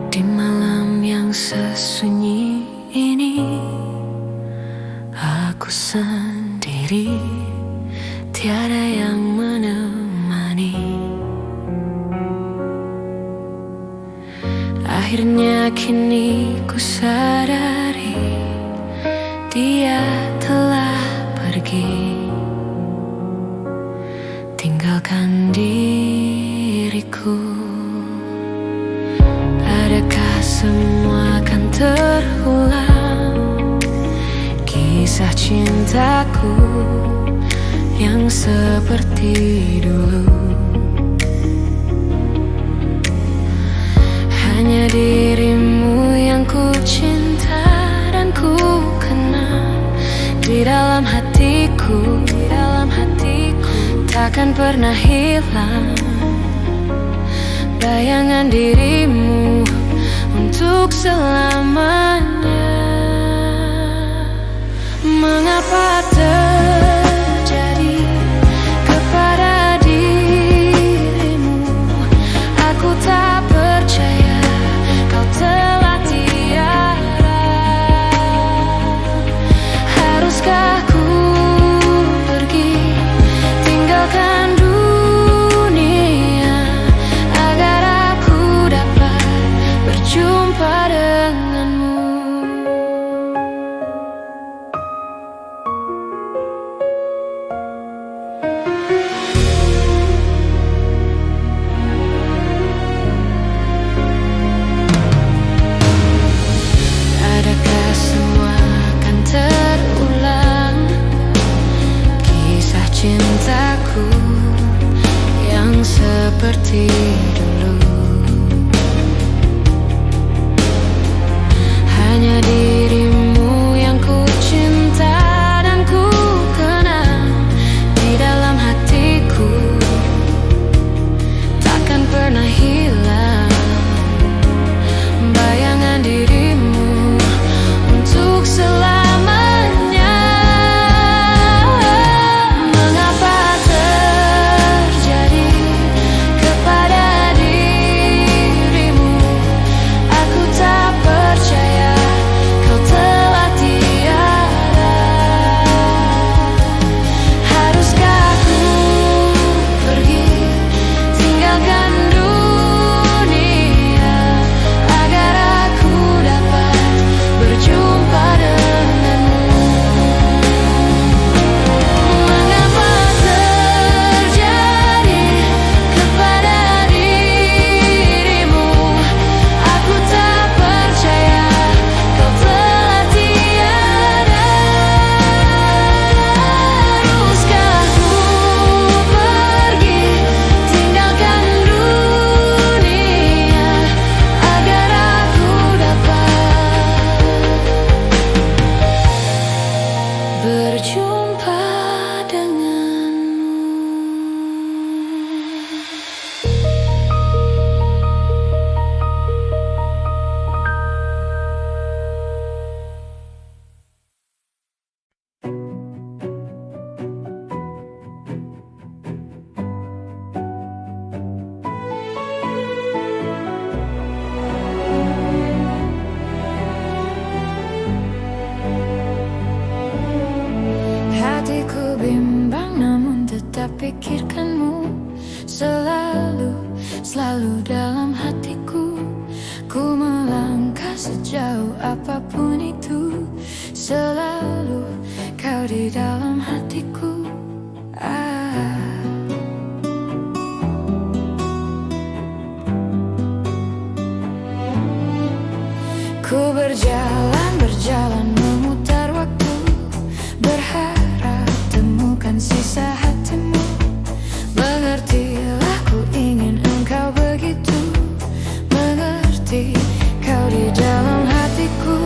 Di malam yang sesunyi ini, aku sendiri, tiada yang menemani. Akhirnya kini ku sadari dia telah pergi, tinggalkan diriku. Adakah semua akan terulang, kisah cintaku yang seperti dulu? Hanya dirimu yang ku cinta dan ku kenal di dalam hatiku, takkan pernah hilang bayangan dirimu untuk selamanya. Mengapa terjadi kepada dirimu? Aku tak percaya kau telah tiada. Haruskah ku pergi tinggalkan dunia agar aku dapat berjumpa denganmu? Adakah semua akan terulang, kisah cintaku yang seperti dulu? Hanya dirimu yang ku cinta dan ku kenal di dalam hatiku, takkan pernah hilang bayangan dirimu untuk selamanya. Mengapa terjadi kepada dirimu? Aku tak percaya kau telah tiada. Haruskah ku pergi tinggalkan dunia agar aku dapat berjumpa denganmu? Mengapa terjadi kepada dirimu? Aku tak percaya kau telah tiada. Haruskah ku pergi tinggalkan dunia agar aku dapat berjumpa denganmu? Hatiku bimbang namun tetap pikirkanmu selalu, selalu dalam hatiku. Ku melangkah sejauh apapun itu, selalu kau di dalam hatiku. Ku berjalan memutar waktu, berharap temukan sisa hatimu. Mengertilah ku ingin engkau begitu mengerti, kau di dalam hatiku.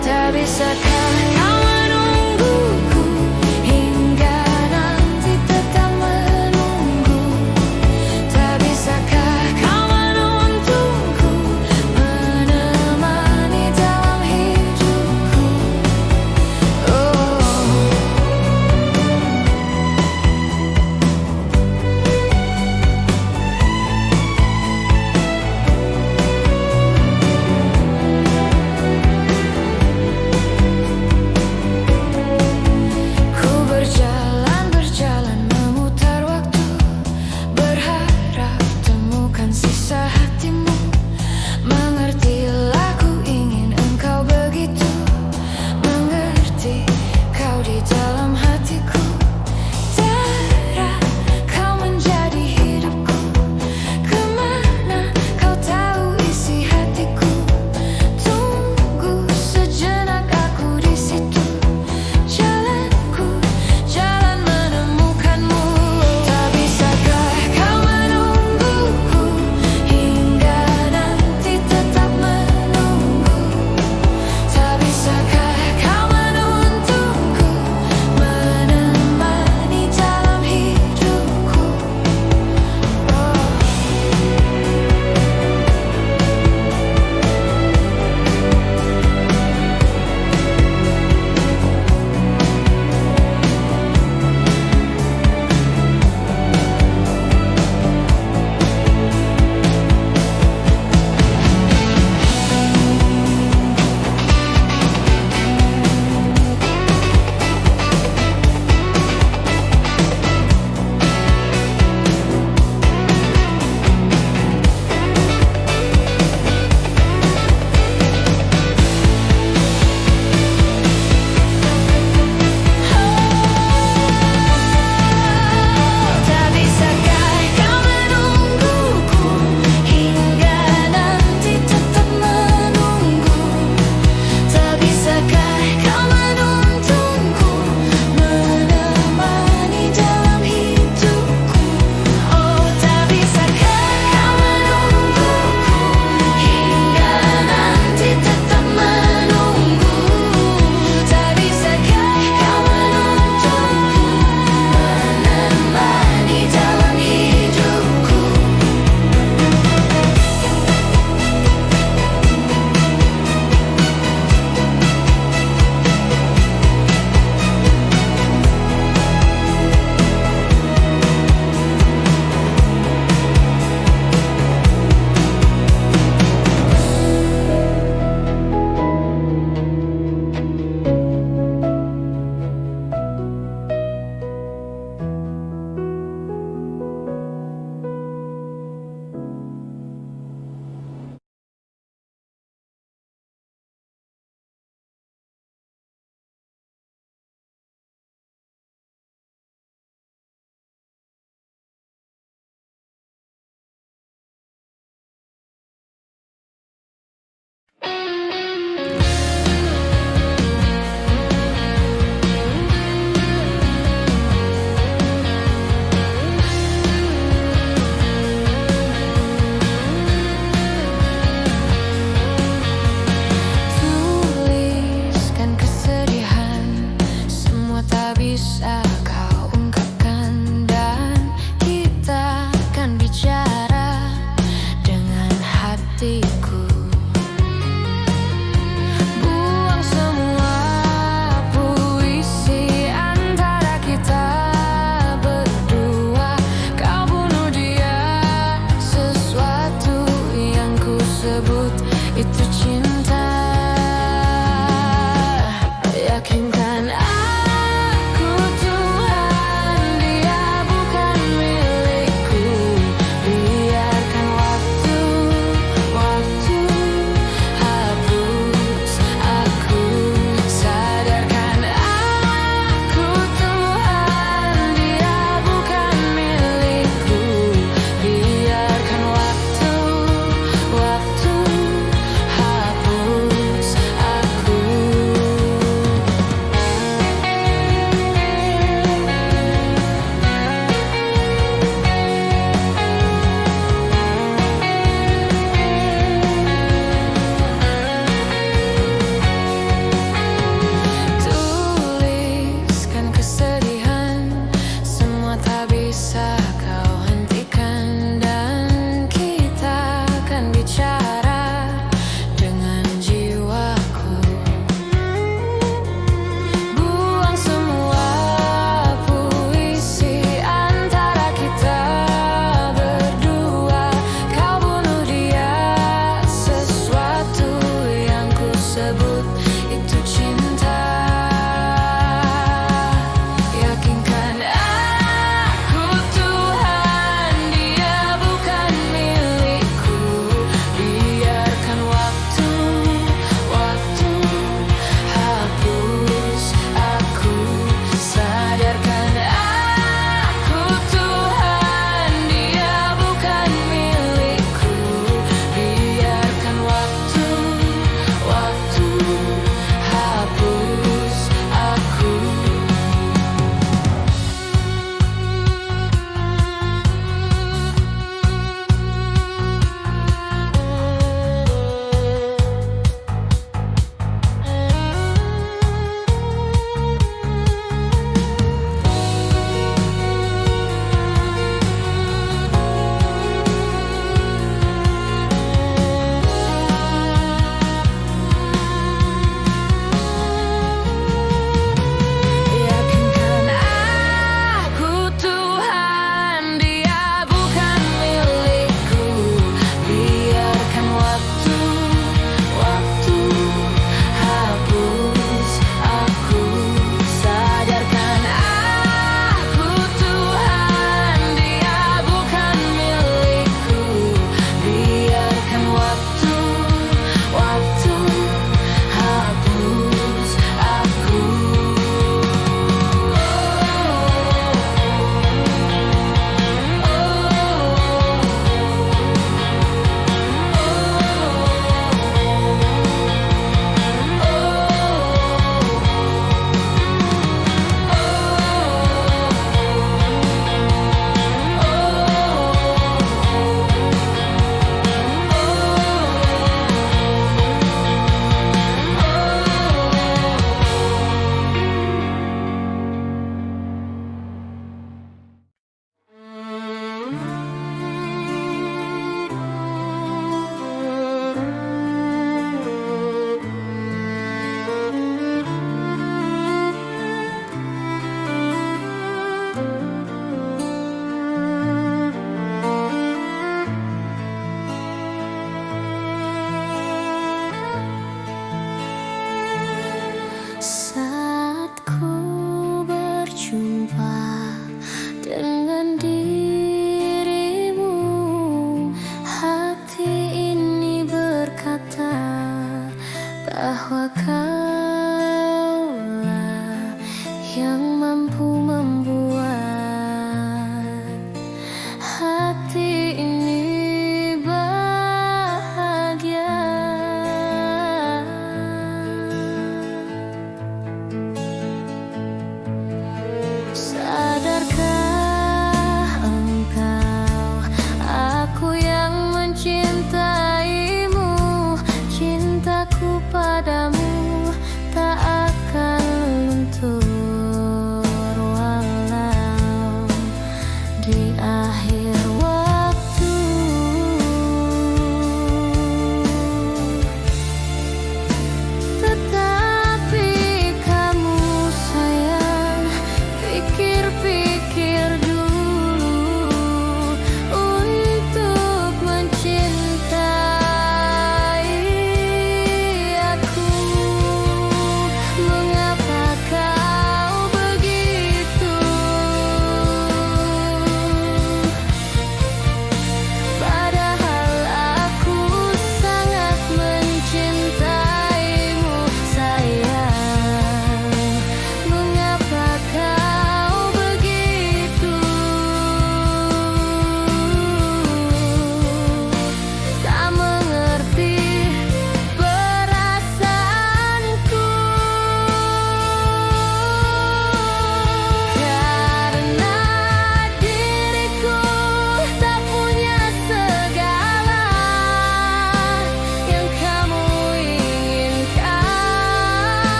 Tak bisakah kau menungguku hingga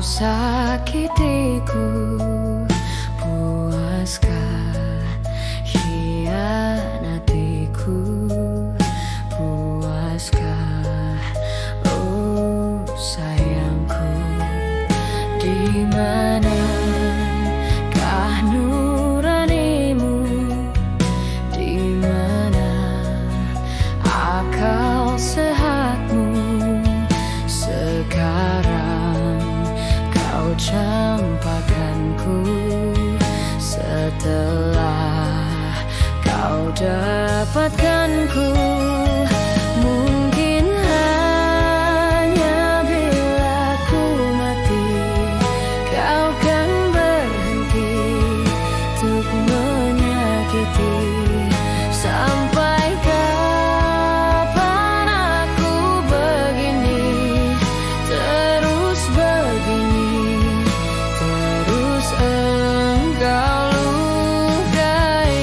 sakitiku, puaskah hianatiku, puaskah oh sayangku. Di manakah nuranimu, di mana akal sehatmu? Sekarang kau campakkanku, setelah kau dapatkanku. Mungkin hanya bila ku mati, kau kan berhenti untuk menyakiti. Sampai kapan aku begini, terus begini, terus engkau lukai.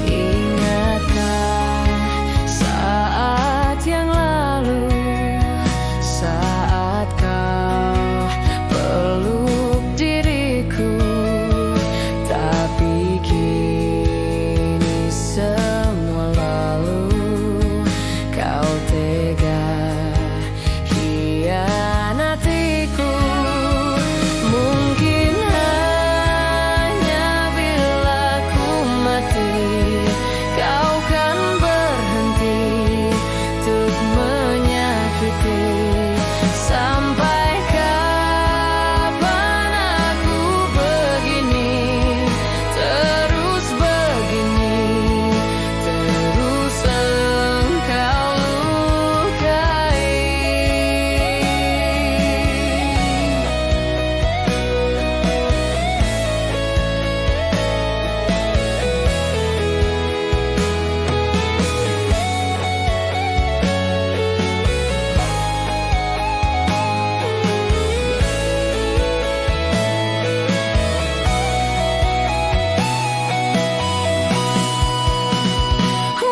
Ingatkah saat yang lalu, saat kau peluk diriku, tapi kini semua lalu. Kau tega hianatiku. Mungkin hanya bila ku mati, kau kan berhenti untuk menyakiti. Sampai kapan aku begini, terus begini, terus engkau lukai.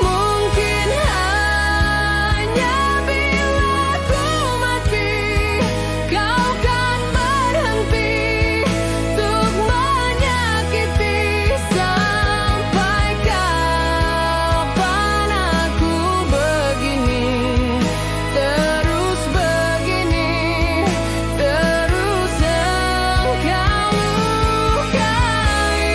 Mungkin hanya bila ku mati, kau kan berhenti untuk menyakiti. Sampai kapan aku begini, terus begini, terus engkau lukai.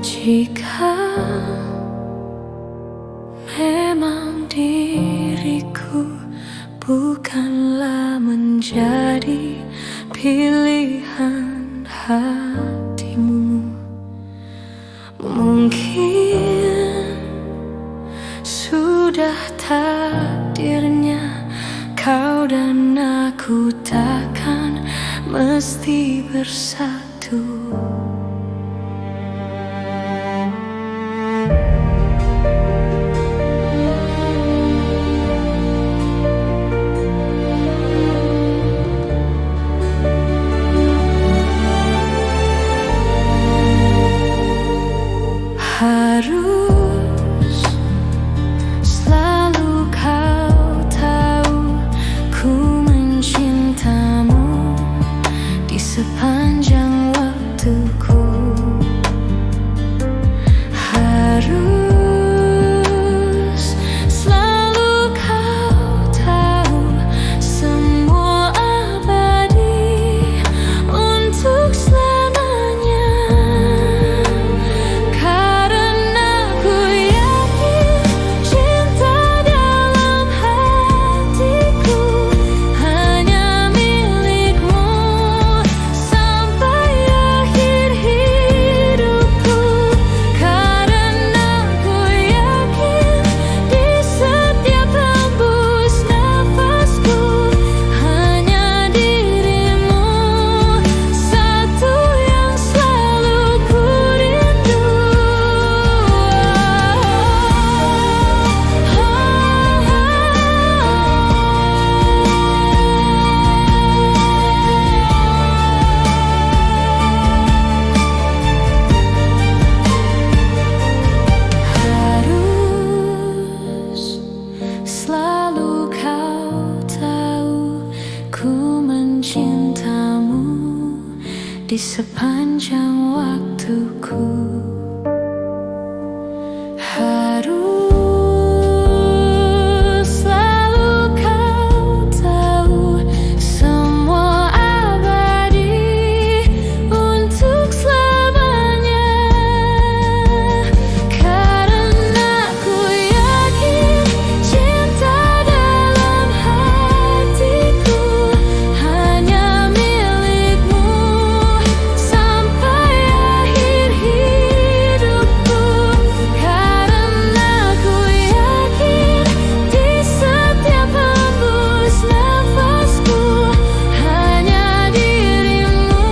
Jika memang diriku bukanlah menjadi pilihan hatimu, mungkin sudah takdirnya kau dan aku takkan mesti bersatu. Harus selalu kau tahu, ku mencintamu di sepanjang waktu. di sepanjang waktuku. Harus selalu kau tahu, semua abadi untuk selamanya. Karena ku yakin cinta dalam hatiku hanya milikmu sampai akhir hidupku. Karena ku yakin di setiap hembus nafasku hanya dirimu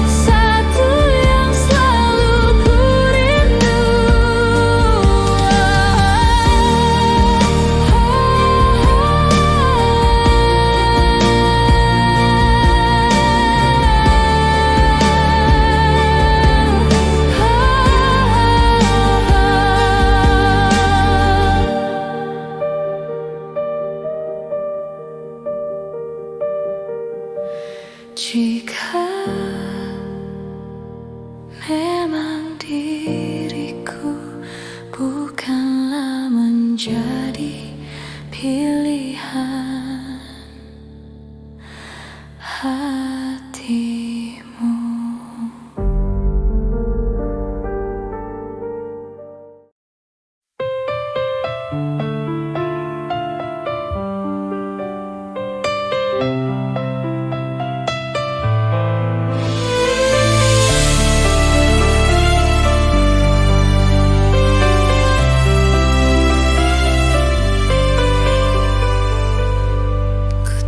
satu yang selalu ku rindu. Jika memang diriku bukanlah menjadi pilihan hatimu.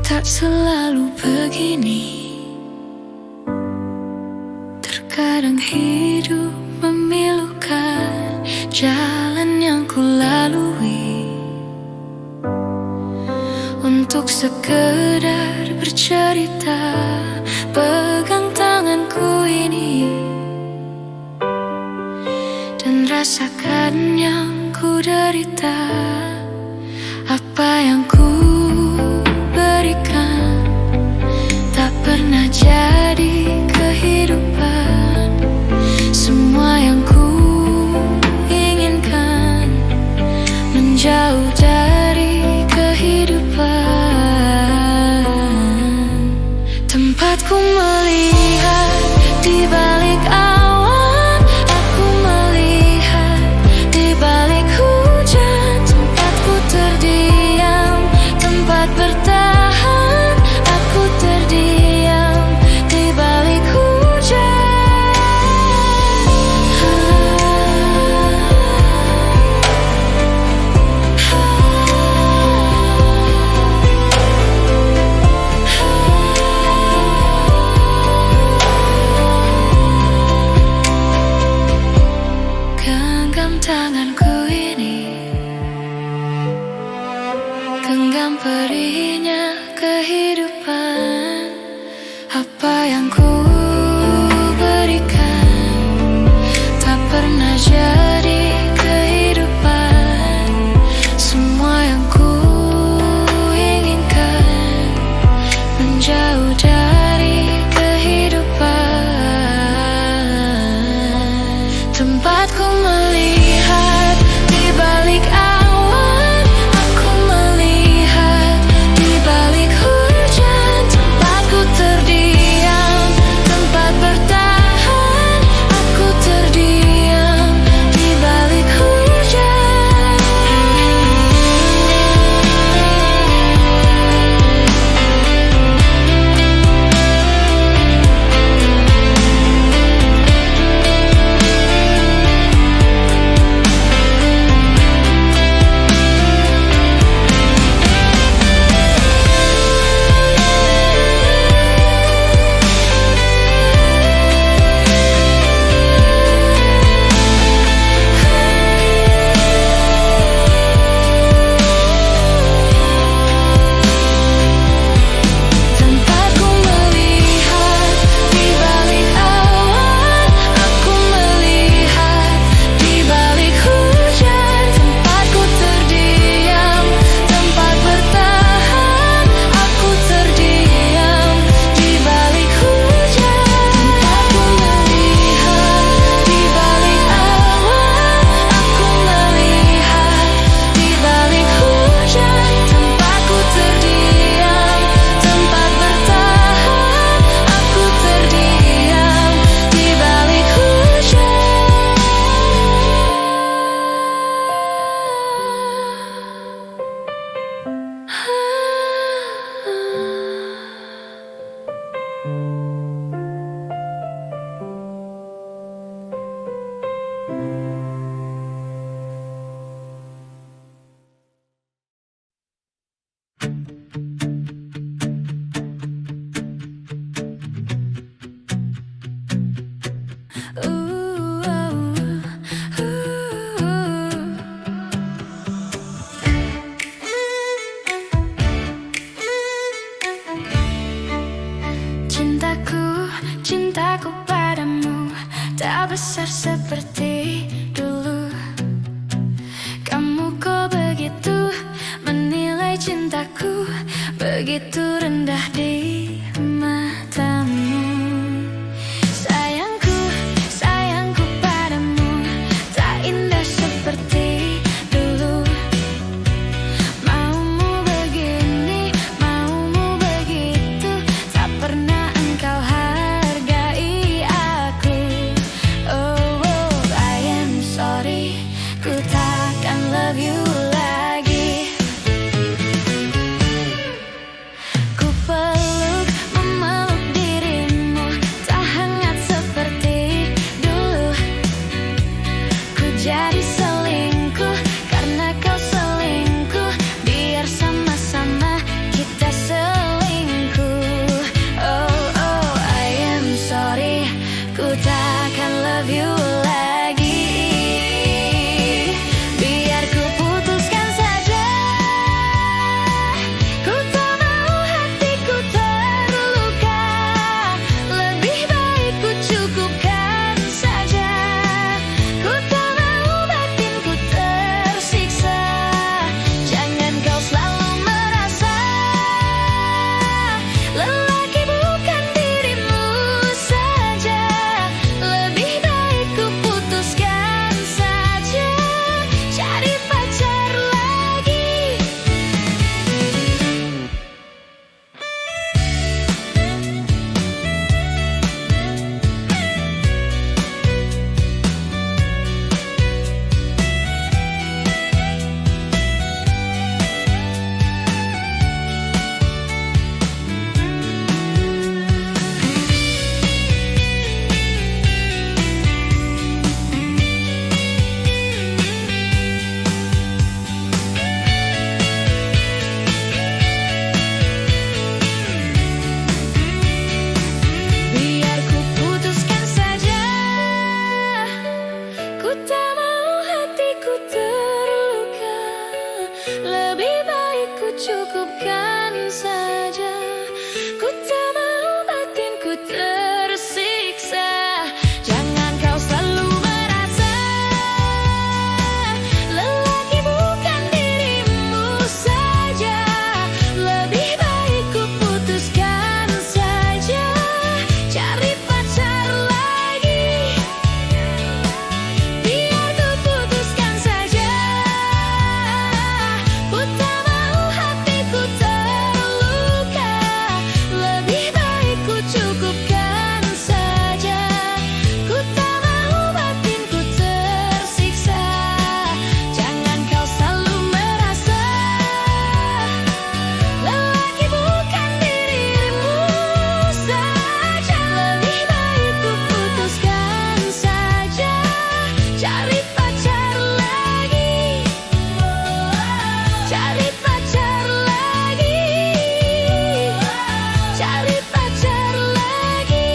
Tak selalu begini, terkadang hidup memilukan jalan yang ku lalui untuk sekedar bercerita. Pegang tanganku ini dan rasakan yang ku derita. Apa yang ku berikan tak pernah jadi kehidupan. Semua yang ku inginkan menjauh dari kehidupan. Tempatku melihat di balik awan, aku melihat di balik hujan. Tempatku terdiam, tempat bertahan, aku terdiam di balik hujan. Genggam tanganku ini, genggam perihnya kehidupan. Apa yang ku berikan tak pernah jadi kehidupan. Semua yang ku inginkan menjauh dari kehidupan. Tempatku melihat di balik awan, aku melihat di balik hujan. Tempatku terdiam, tempat bertahan, aku terdiam di balik hujan. Cintaku padamu tak besar seperti dulu. Kamu kok begitu menilai cintaku, begitu rendah di matamu. Sayangku, sayangku padamu tak indah seperti dulu. Maumu begini, maumu begitu, tak pernah engkau hargai aku. Oh, oh, I am sorry, ku takkan love you lagi. Ku peluk, memeluk dirimu, tak hangat seperti dulu. Ku jadi selingkuh karena kau selingkuh, biar sama-sama kita selingkuh. Oh, oh, I am sorry, ku takkan love you lagi. Biar ku putuskan saja, ku tak mau hatiku terluka. Lebih baik ku cukupkan saja, ku tak mau batinku tersiksa. Jangan kau selalu merasa lelaki bukan dirimu saja. Lebih baik ku putuskan saja, cari pacar lagi. Biar ku putuskan saja, ku tak mau hatiku terluka. Lebih baik ku cukupkan saja, ku tak mau batinku tersiksa. Jangan kau selalu merasa lelaki bukan dirimu saja. Lebih baik ku putuskan saja, cari pacar lagi. Biar ku putuskan saja, ku tak mau hatiku terluka. Lebih baik ku cukupkan saja, ku tak mau batinku tersiksa. Jangan kau selalu merasa lelaki bukan dirimu saja. Lebih baik ku putuskan saja, cari pacar lagi. Cari pacar lagi, cari pacar lagi.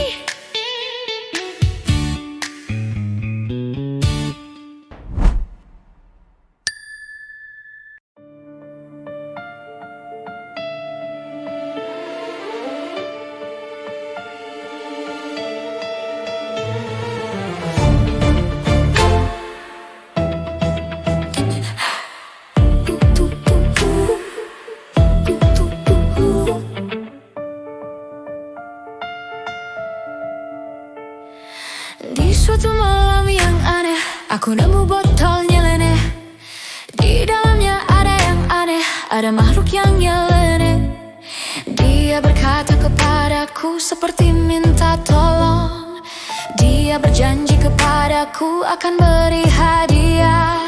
Di suatu malam yang aneh, aku nemu botol nyeleneh. Di dalamnya ada yang aneh, ada makhluk yang nyeleneh. Dia berkata kepadaku seperti minta tolong. Dia berjanji kepadaku akan beri hadiah,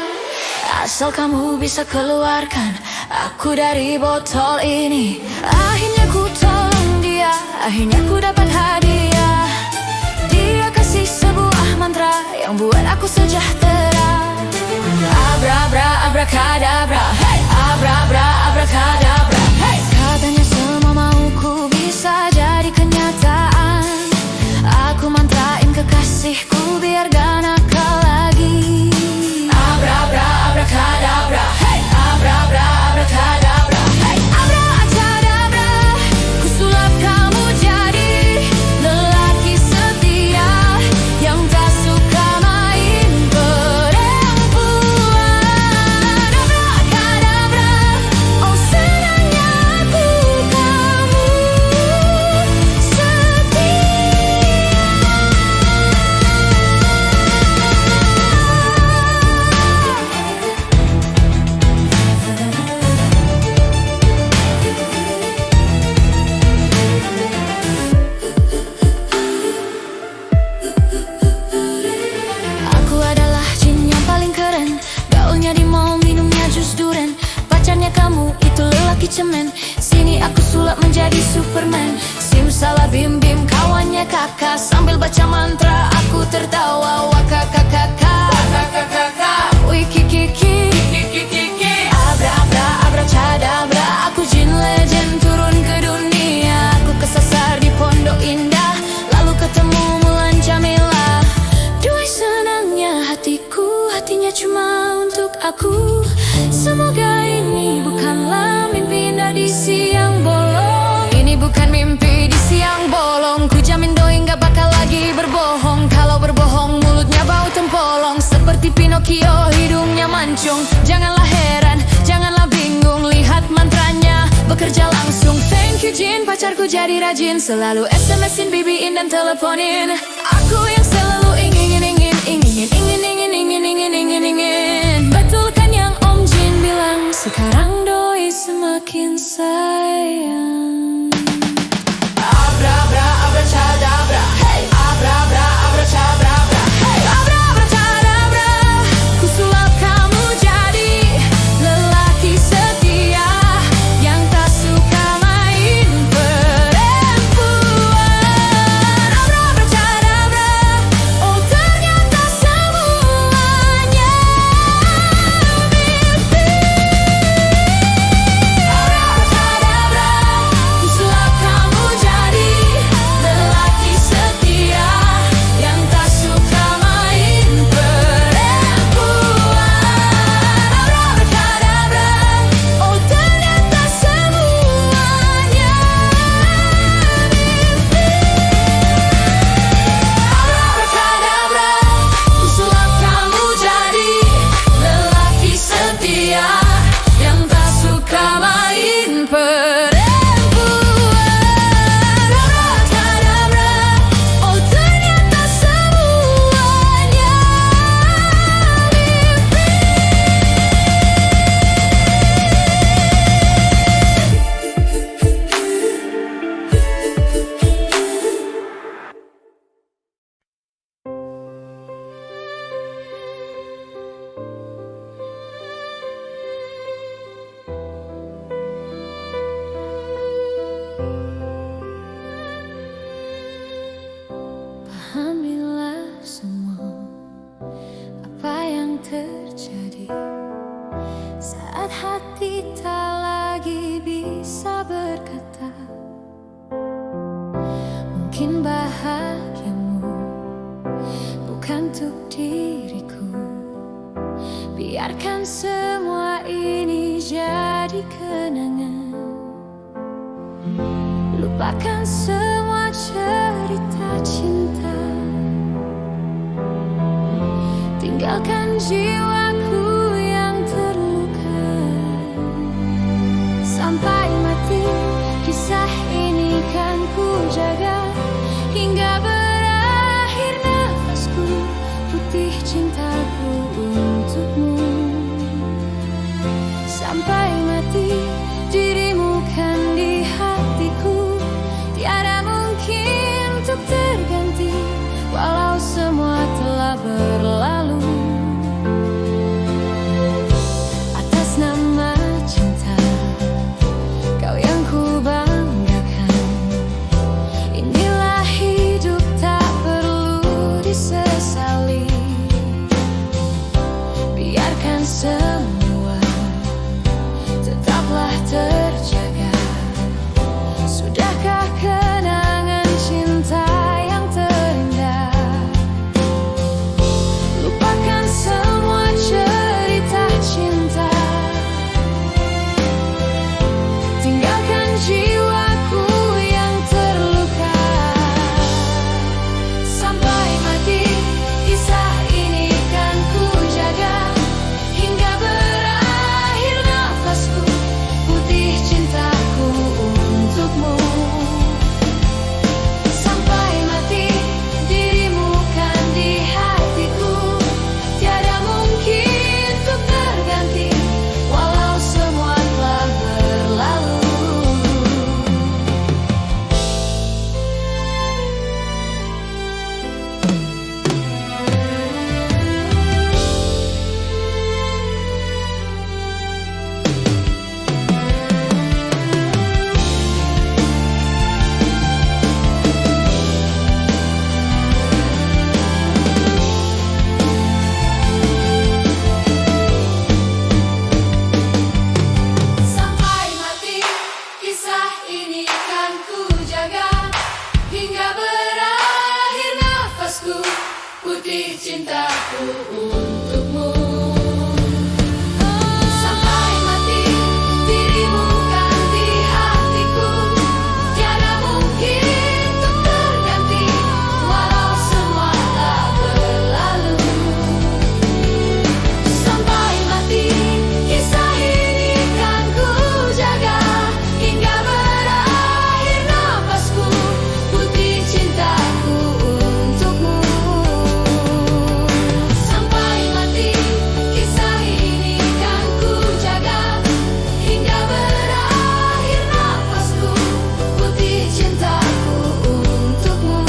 asal kamu bisa keluarkan aku dari botol ini. Akhirnya ku tolong dia, akhirnya ku dapat hadiah. Dia kasih sebuah mantra yang buat aku sejahtera. Abra, abra, abrakadabra, hey! Abra, abra, abrakadabra, hey! Katanya semua mauku bisa jadi kenyataan. Aku mantrain kekasihku biar gak nakal lagi. Abra, abra, abrakadabra, hey! Abra, abra, abrakadabra, hey! Abra, abrakadabra, ku sulap kamu jadi lelaki setia yang tak suka main perempuan. Abrakadabra, oh senangnya aku kamu setia. Aku adalah jin yang paling keren, gaulnya di mall, minumnya jus duren. Pacarnya kamu itu lelaki cemen, sini aku sulap menjadi Superman. Simsalabim bim kawannya kakak, sambil baca mantra aku tertawa. Wakakakaka, wih kiki. Abra, abra, abrakadabra, aku jin legend turun ke dunia. Aku kesasar di Pondok Indah, lalu ketemu Mulan Jamila. Duai senangnya hatiku, hatinya cuma untuk aku. Semoga ini bukanlah mimpi indah di siang bolong. Ini bukan mimpi di siang bolong. Ku jamin doi gak bakal lagi berbohong. Kalau berbohong mulutnya bau tempolong. Seperti Pinocchio hidungnya mancung. Janganlah heran, janganlah bingung, lihat mantranya bekerja langsung. Thank you Jin, pacarku jadi rajin, selalu SMS-in, BB-in dan teleponin. Aku yang selalu ingin. Betul kan yang Om Jin bilang, sekarang doi semakin sayang. Abra, abra, abrakadabra, hey! Abra, abra, abrakadabra, hey! Abra, abrakadabra, ku sulap kamu jadi lelaki setia yang tak suka main perempuan. Abra, abrakadabra, oh ternyata semuanya mimpi. Abra, abrakadabra, ku sulap kamu jadi lelaki setia yang tak suka main perempuan. Abra, abrakadabra, oh ternyata semuanya mimpi. Abra, abrakadabra, ku sulap kamu jadi lelaki setia yang tak suka main perempuan. Abrakadabra, oh ternyata semuanya mimpi. Pahamilah semua apa yang terjadi saat hati tak lagi bisa berkata. Mungkin bahagiamu bukan untuk diriku. Biarkan semua ini jadi kenangan. Lupakan semua cerita cinta. Tinggalkan jiwaku yang terluka. Sampai mati kisah ini kan ku jaga, hingga berakhir nafasku, putih cintaku untukmu. Sampai mati dirimu kan di hatiku, tiada mungkin untuk terganti, walau semua telah berlalu. untukmu. Sampai mati dirimu kan di hatiku, tiada mungkin untuk terganti walau semua tak berlalu. Sampai mati kisah ini kan ku jaga hingga berakhir nafasku, putih cintaku untukmu. Sampai mati kisah ini kan ku jaga hingga berakhir nafasku, putih cintaku untukmu.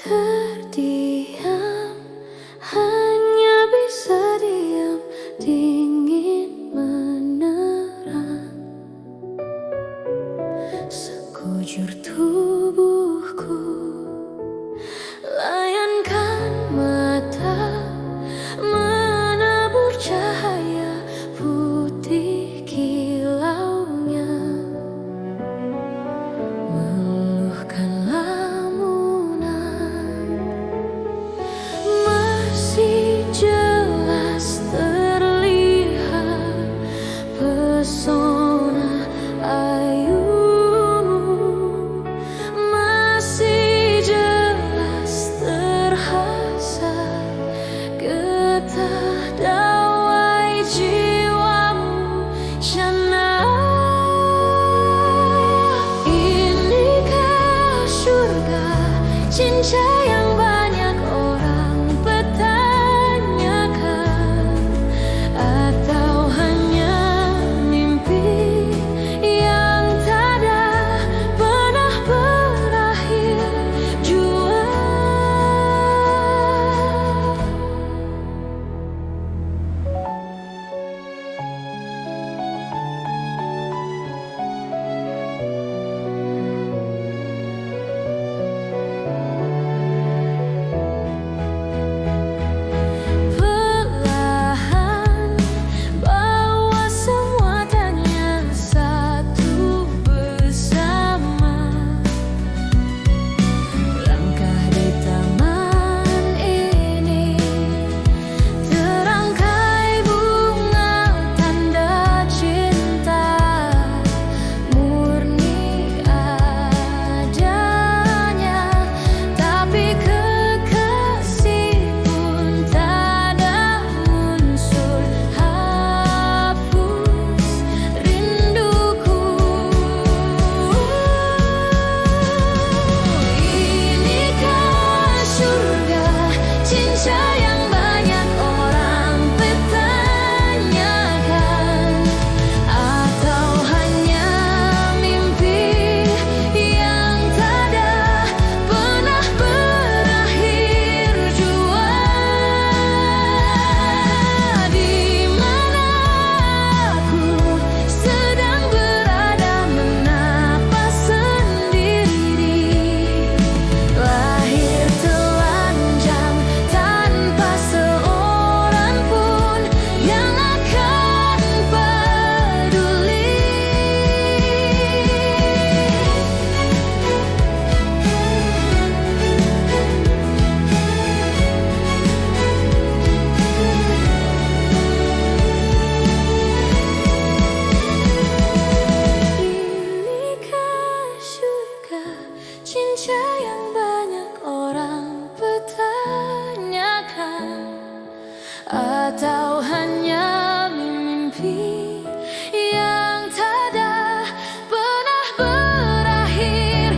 Terdiam, hanya bisa diam, dingin menerang sekujur tubuhku. Layankan mata, menabur cahaya putih kilaunya, meluluhkan lamunan. Masih jelas terlihat pesona ayumu, masih jelas terhasa getah dawai jiwamu. Syana, inikah surga cinta yang banyak orang pertanyakan, atau hanya mimpi yang tak ada pernah berakhir jua? Perlahan bawa semua tanya satu bersama, langkah di taman ini, terangkai bunga tanda cinta murni adanya, tapi kekasih pun tak ada unsur hapus rinduku. Inikah surga cinta yang banyak orang pertanyakan, atau hanya mimpi yang tak ada pernah berakhir jua? Di mana aku sedang berada menapas sendiri, lahir telanjang tanpa seorang pun yang akan peduli. Inikah surga cinta yang banyak orang pertanyakan, atau hanya mimpi yang tak ada pernah berakhir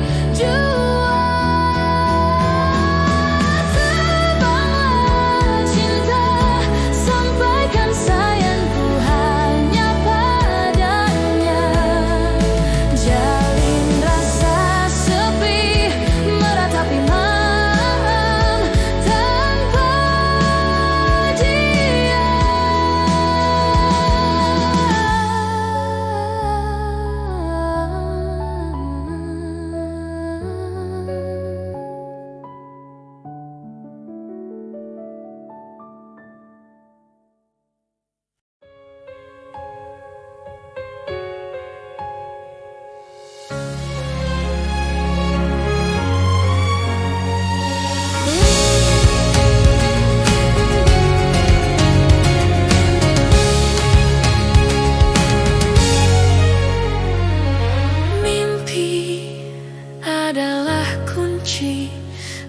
adalah kunci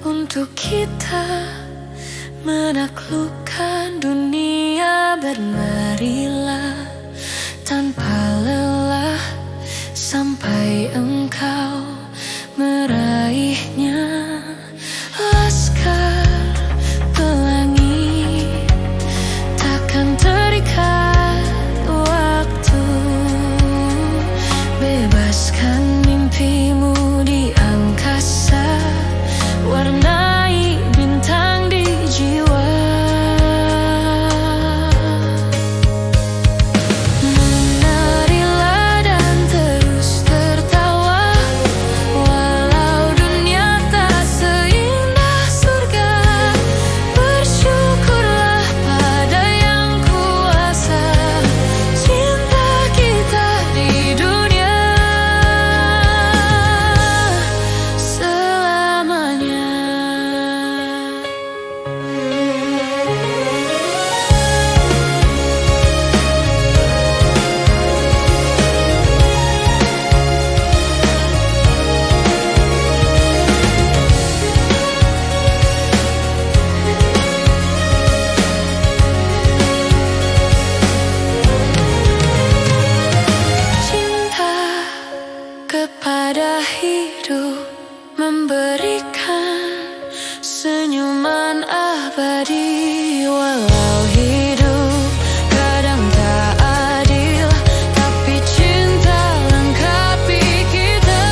untuk kita menaklukkan dunia. Berlarilah tanpa lelah sampai engkau meraihnya. Laskar pelangi takkan terikat waktu. Bebaskan mimpimu di angkasa, warnai bintang di jiwa. Menarilah dan terus tertawa, walau dunia tak seindah surga. Bersyukurlah pada yang kuasa, cinta kita di dunia selamanya. Cinta kepada hidup, memberikan senyuman abadi. Walau hidup kadang tak adil, tapi cinta lengkapi kita.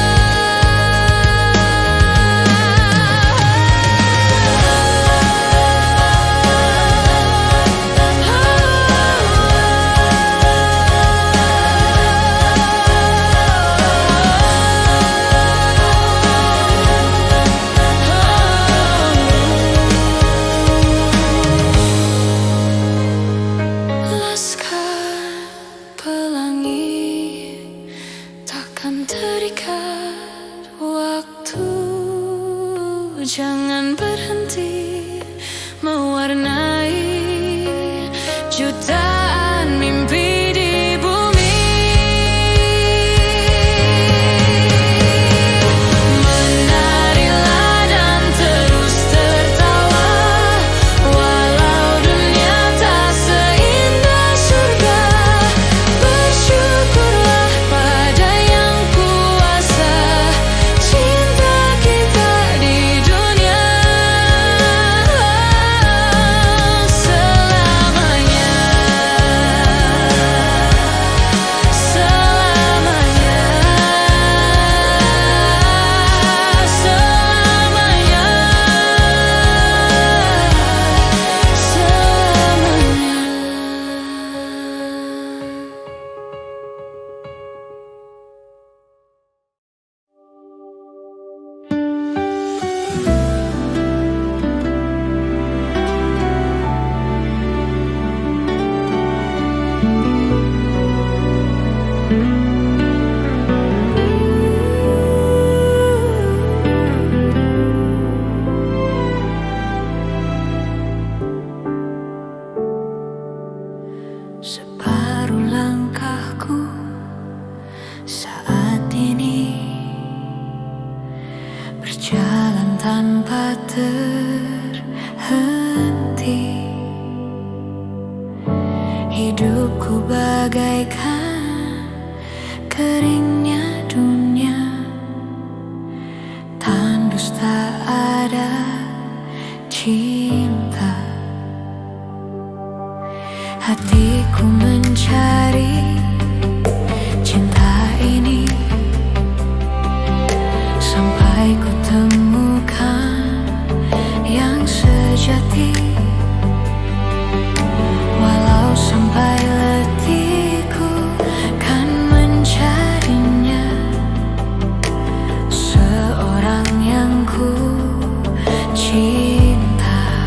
Laskar pelangi takkan terikat waktu. Jangan berhenti mewarnai jutaan mimpi di bumi. Menarilah dan terus tertawa, walau dunia tak seindah surga. Bersyukurlah pada yang kuasa, cinta kita di dunia selamanya. Selamanya, selamanya, selamanya. Separuh langkahku saat ini berjalan tanpa terhenti. Hidupku bagaikan keringnya dunia, tandus tak ada cinta. Hatiku mencari cinta ini sampai ku temukan yang sejati. Walau sampai letihku kan mencarinya, seorang yang ku cinta.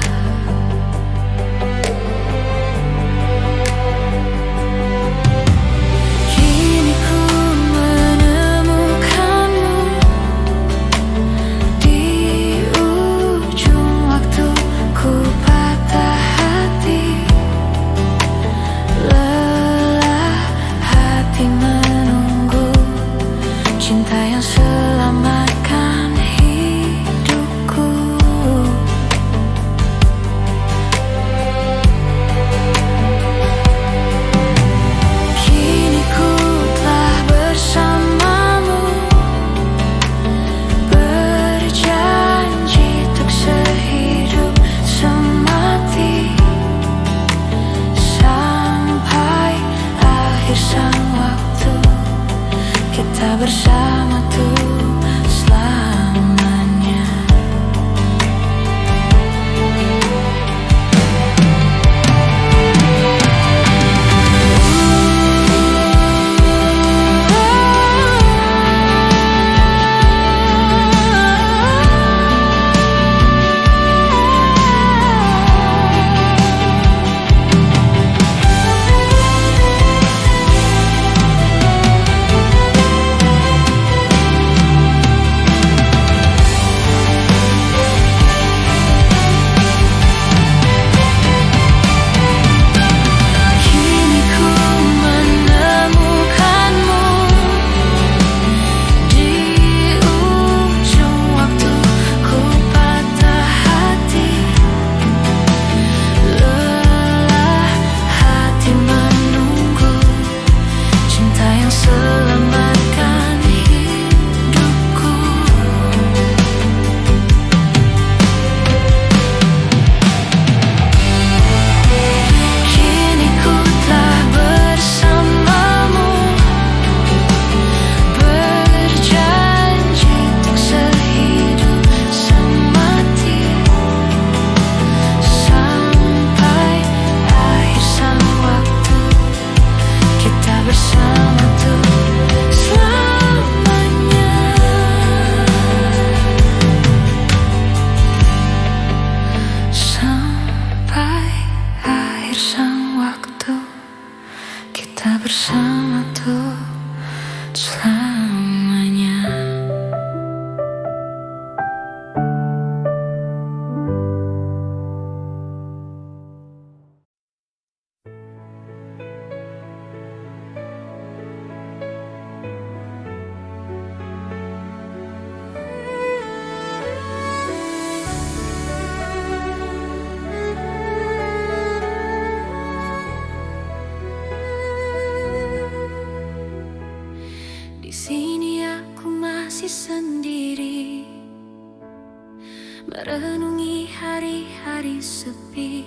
Merenungi hari-hari sepi,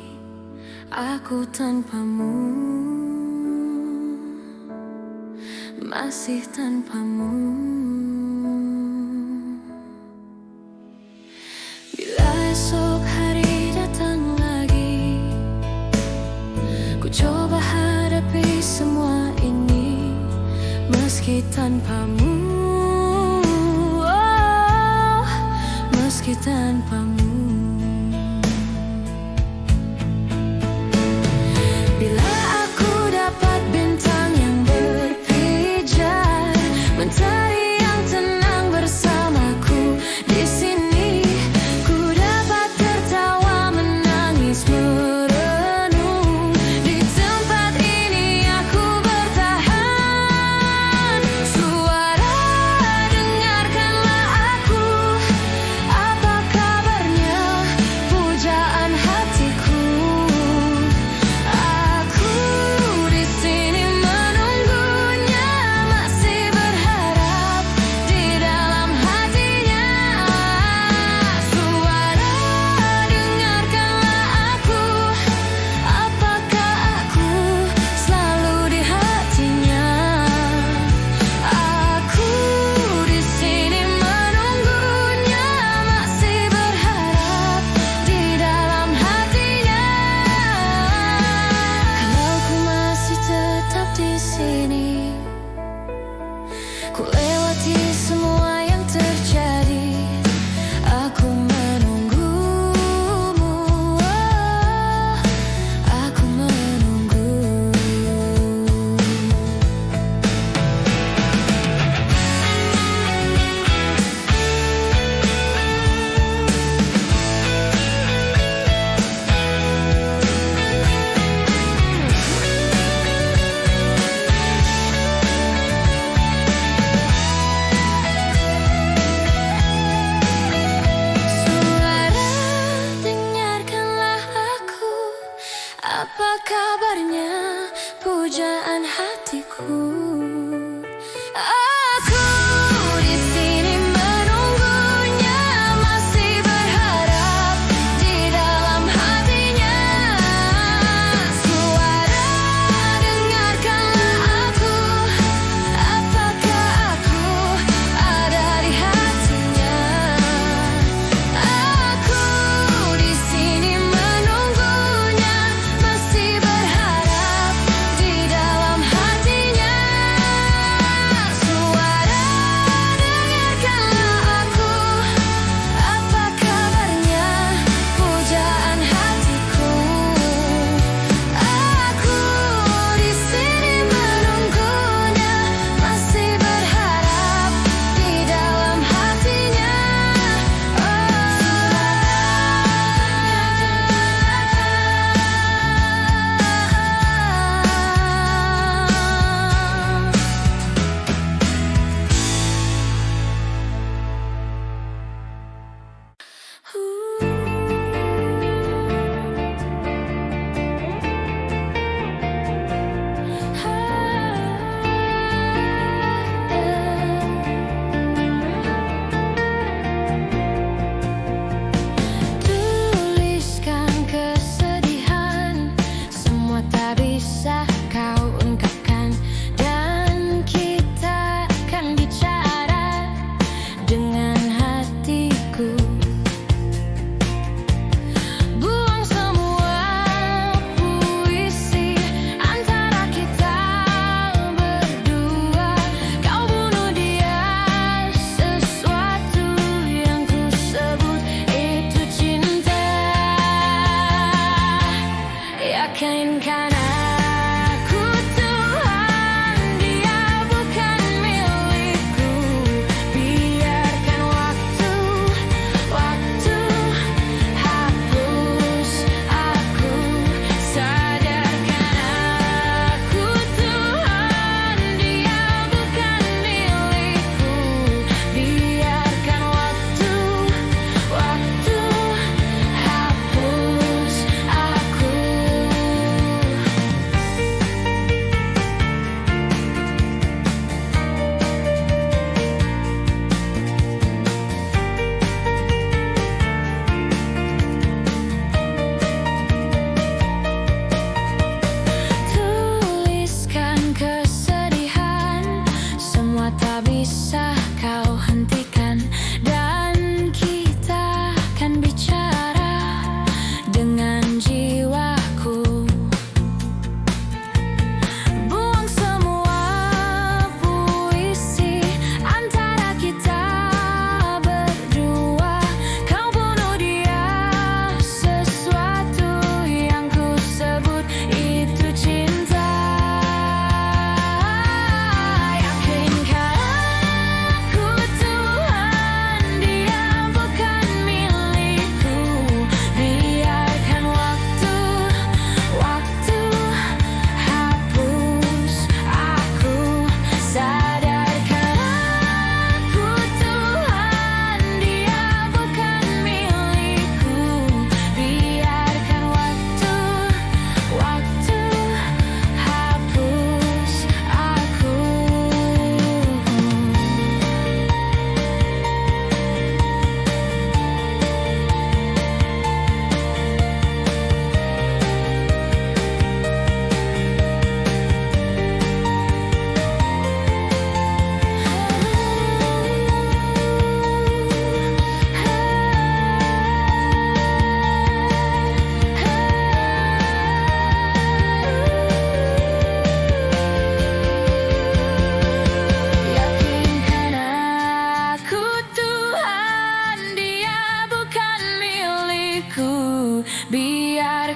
aku tanpamu, masih tanpamu. Bila esok hari datang lagi, ku coba hadapi semua ini meski tanpamu, oh, meski tanpamu. Bila aku dapat bintang yang berpijar, mentari yang tenang bersamaku di sini, ku dapat tertawa, menangis, merenung. Di tempat ini aku bertahan. Suara, dengarkanlah aku, apa kabarnya?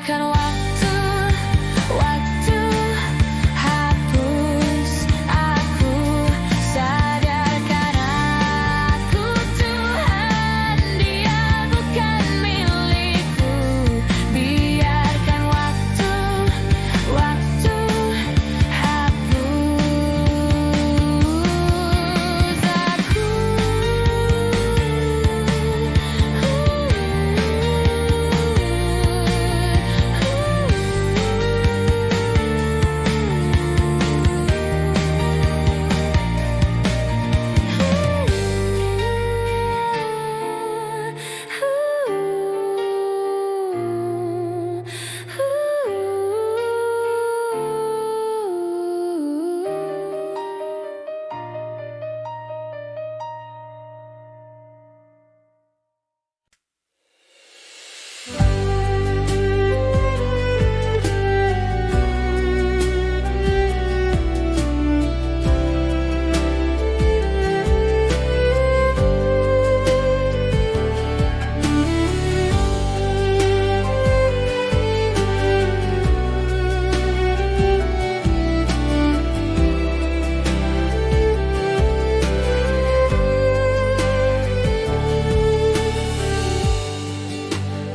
biarkan waktu, waktu hapus aku, sadarkan aku Tuhan, dia bukan milikku. Biarkan waktu, waktu hapus aku.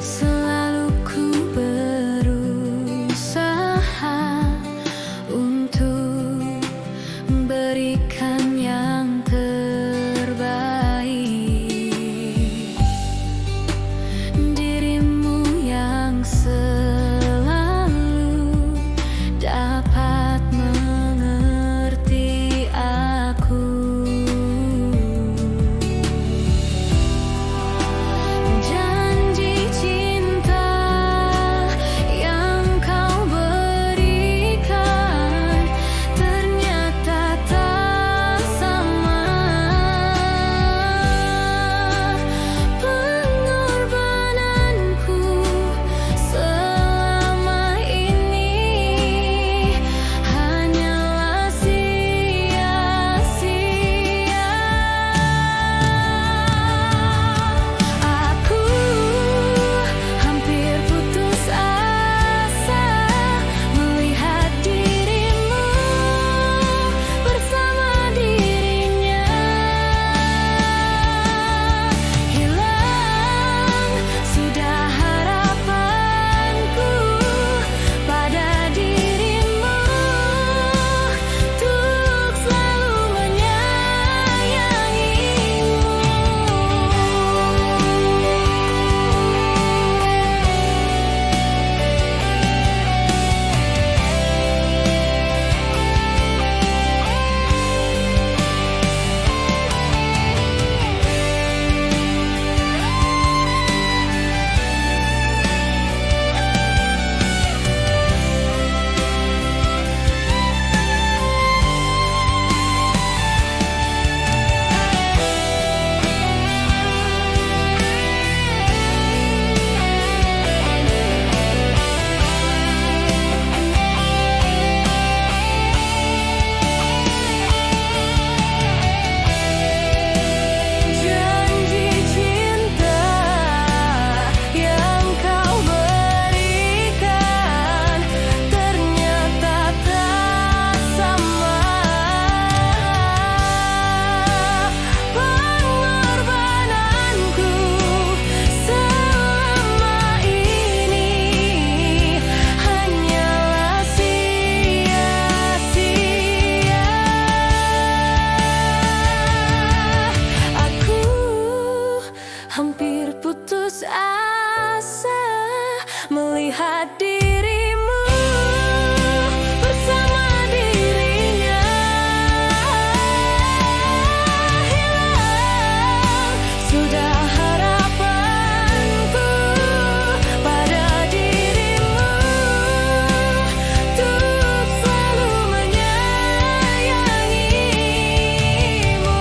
Selalu ku berusaha untuk berikan yang terbaik, dirimu yang selalu dapat mengerti aku. Janji cinta yang kau berikan ternyata tak sama. Pengorbananku selama ini hanyalah sia-sia. Aku hampir putus asa melihat dirimu bersama dirinya. Hilang sudah harapanku pada dirimu untuk selalu menyayangimu. Janji cinta yang kau berikan ternyata tak sama. Pengorbananku selama ini hanyalah sia-sia. Aku hampir putus asa melihat dirimu bersama dirinya. Hilang sudah harapanku pada dirimu untuk selalu menyayangimu.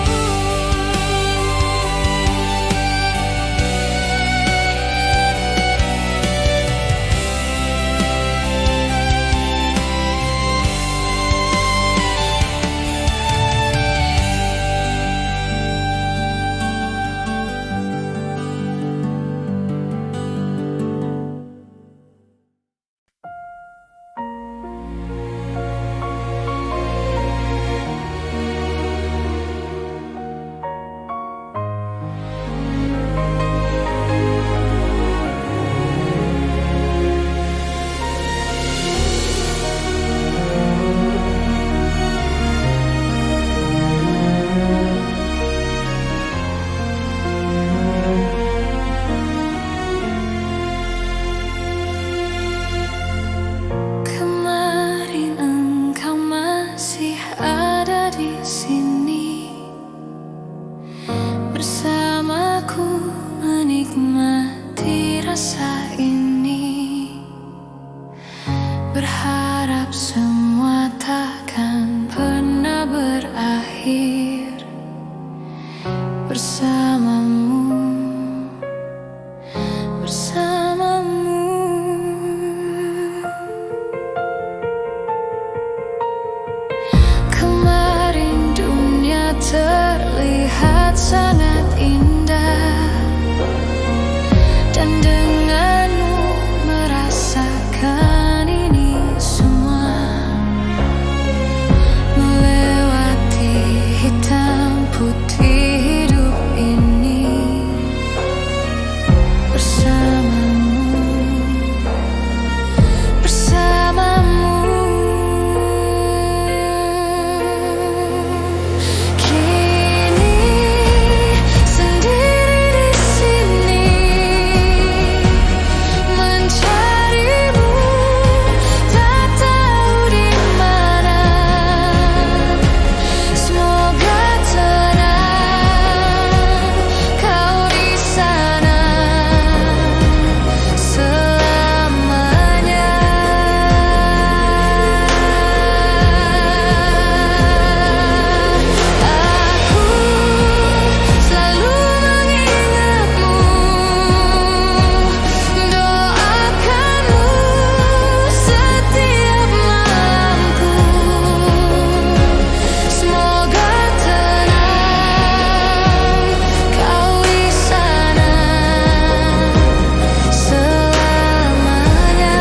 masa ini, berharap semua takkan pernah berakhir bersamamu, bersamamu. Kemarin dunia terlihat sangat indah, dan denganmu merasakan ini semua, melewati hitam putih hidup ini bersamamu, bersamamu. Kini sendiri di sini, mencarimu, tak tahu di mana. Semoga tenang kau di sana selamanya. Aku selalu mengingatmu, doakanmu setiap malamku. Semoga tenang kau di sana selamanya.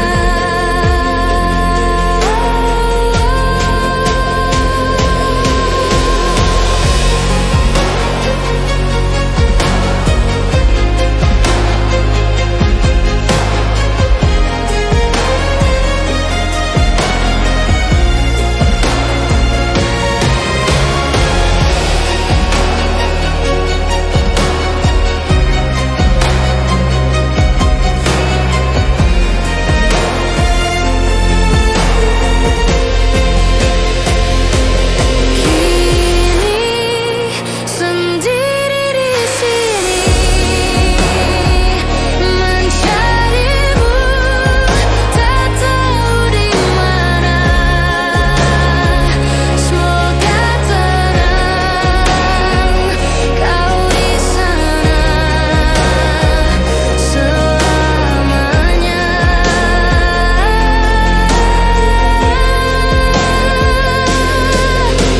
Kini sendiri di sini, mencarimu, tak tahu di mana. Semoga tenang kau di sana selamanya.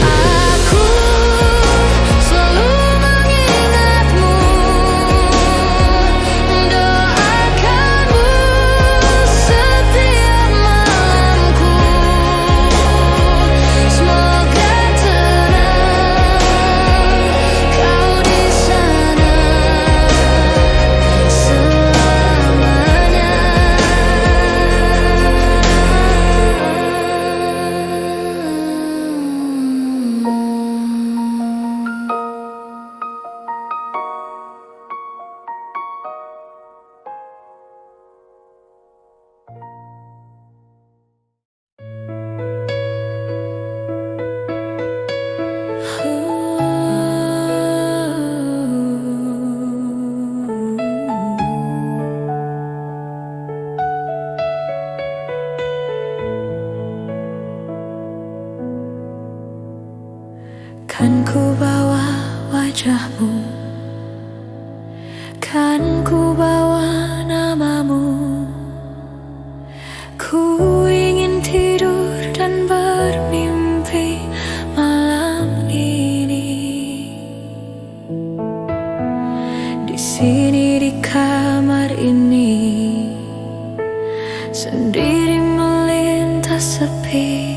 Aku selalu mengingatmu, doakanmu setiap malamku. Semoga tenang kau di sana selamanya. Kan ku bawa wajahmu, kan ku bawa namamu. Ku ingin tidur dan bermimpi malam ini. Di sini di kamar ini, sendiri melintas sepi.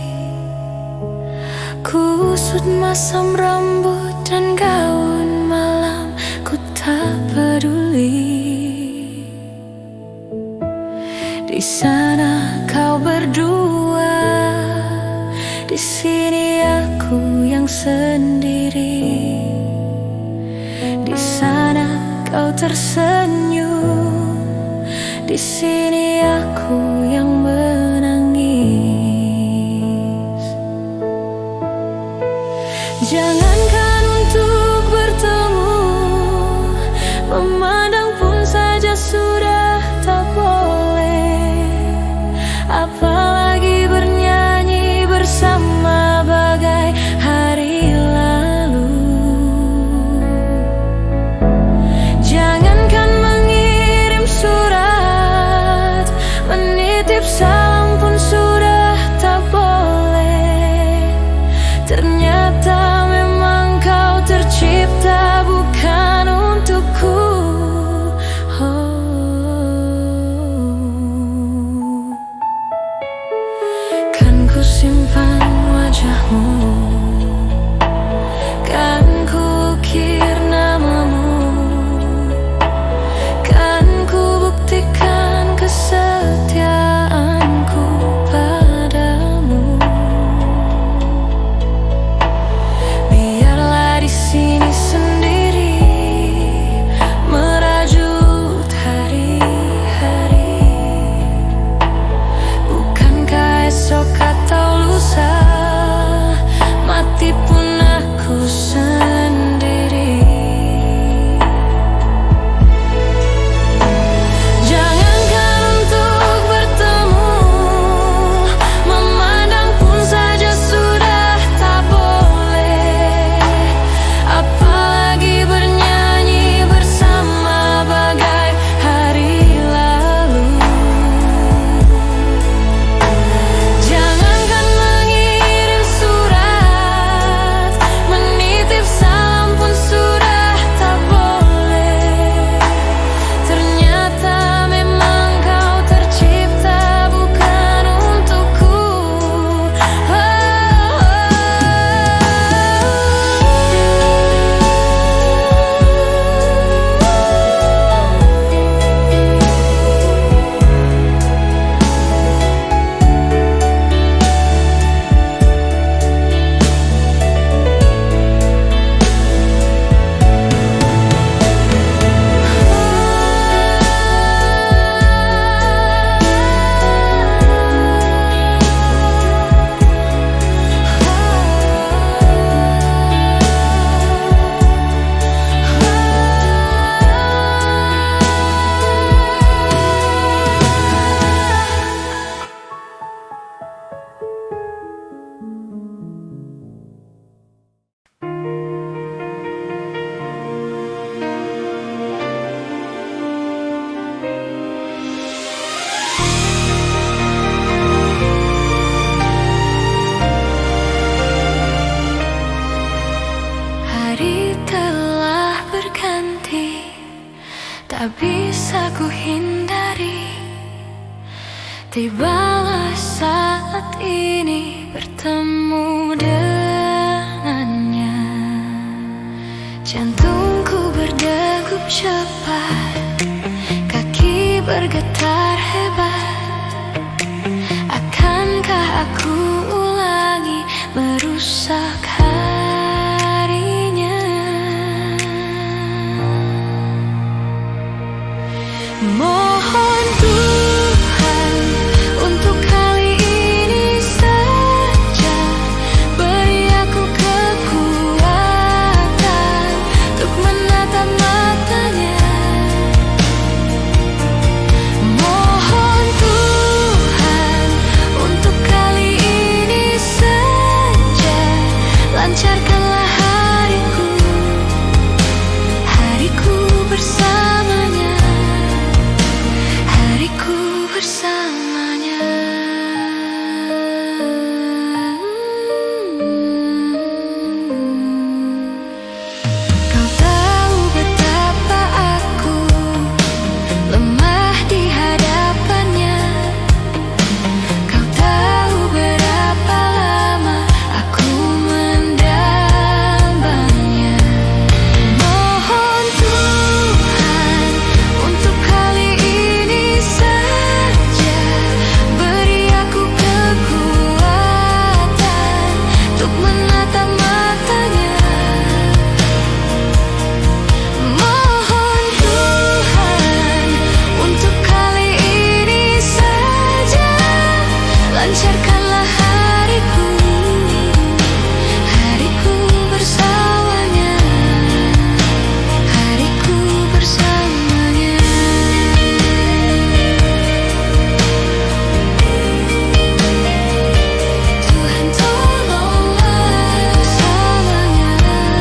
Kusut masam rambut dan gaun malam, ku tak peduli. Di sana kau berdua, di sini aku yang sendiri. Di sana kau tersenyum, di sini aku yang menangis. Jangankan untuk bertemu, memandang pun saja sudah tak bisa ku hindari. Tibalah saat ini bertemu dengannya. Jantungku berdegup cepat, kaki bergetar hebat. Akankah aku ulangi merusak harinya? Mohon Tuhan untuk kali ini saja beri aku kekuatan untuk menatap matanya. Mohon Tuhan untuk kali ini saja lancarkanlah hariku, hariku bersamanya, hariku bersamanya. Kau tahu betapa aku lemah di hadapannya. Kau tahu berapa lama aku mendambanya. Mohon Tuhan untuk kali ini saja beri aku kekuatan untuk menatap matanya. Mohon Tuhan untuk kali ini saja lancarkanlah hariku, hariku bersamanya, hariku bersamanya. Tuhan tolonglah bersamanya,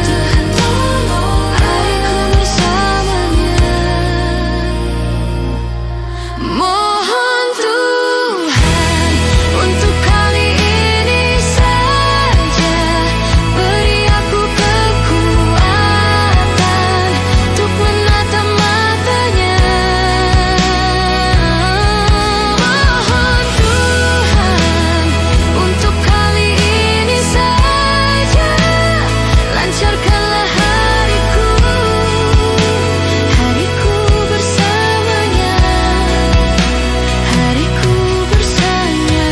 Tuhan tolong hariku bersamanya. Mohon Tuhan untuk kali ini saja beri aku kekuatan untuk menatap matanya. Mohon Tuhan untuk kali ini saja lancarkanlah hariku, hariku bersamanya, hariku bersamanya.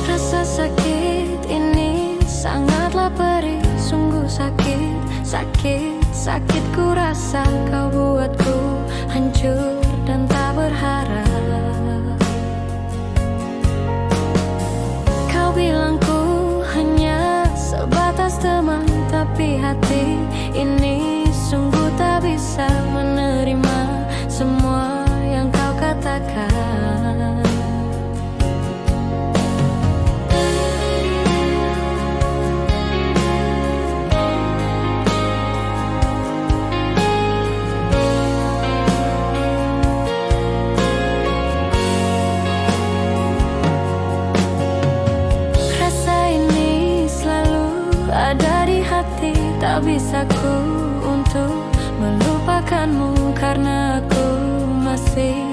Rasa sakit ini sangatlah perih, sungguh sakit, sakit, sakit ku rasa. Kau buatku hancur dan tak berharap. Kau bilang ku hanya sebatas teman, tapi hati ini sungguh tak bisa menerima semua yang kau katakan. Ada di hati, tak bisa ku untuk melupakanmu karena aku masih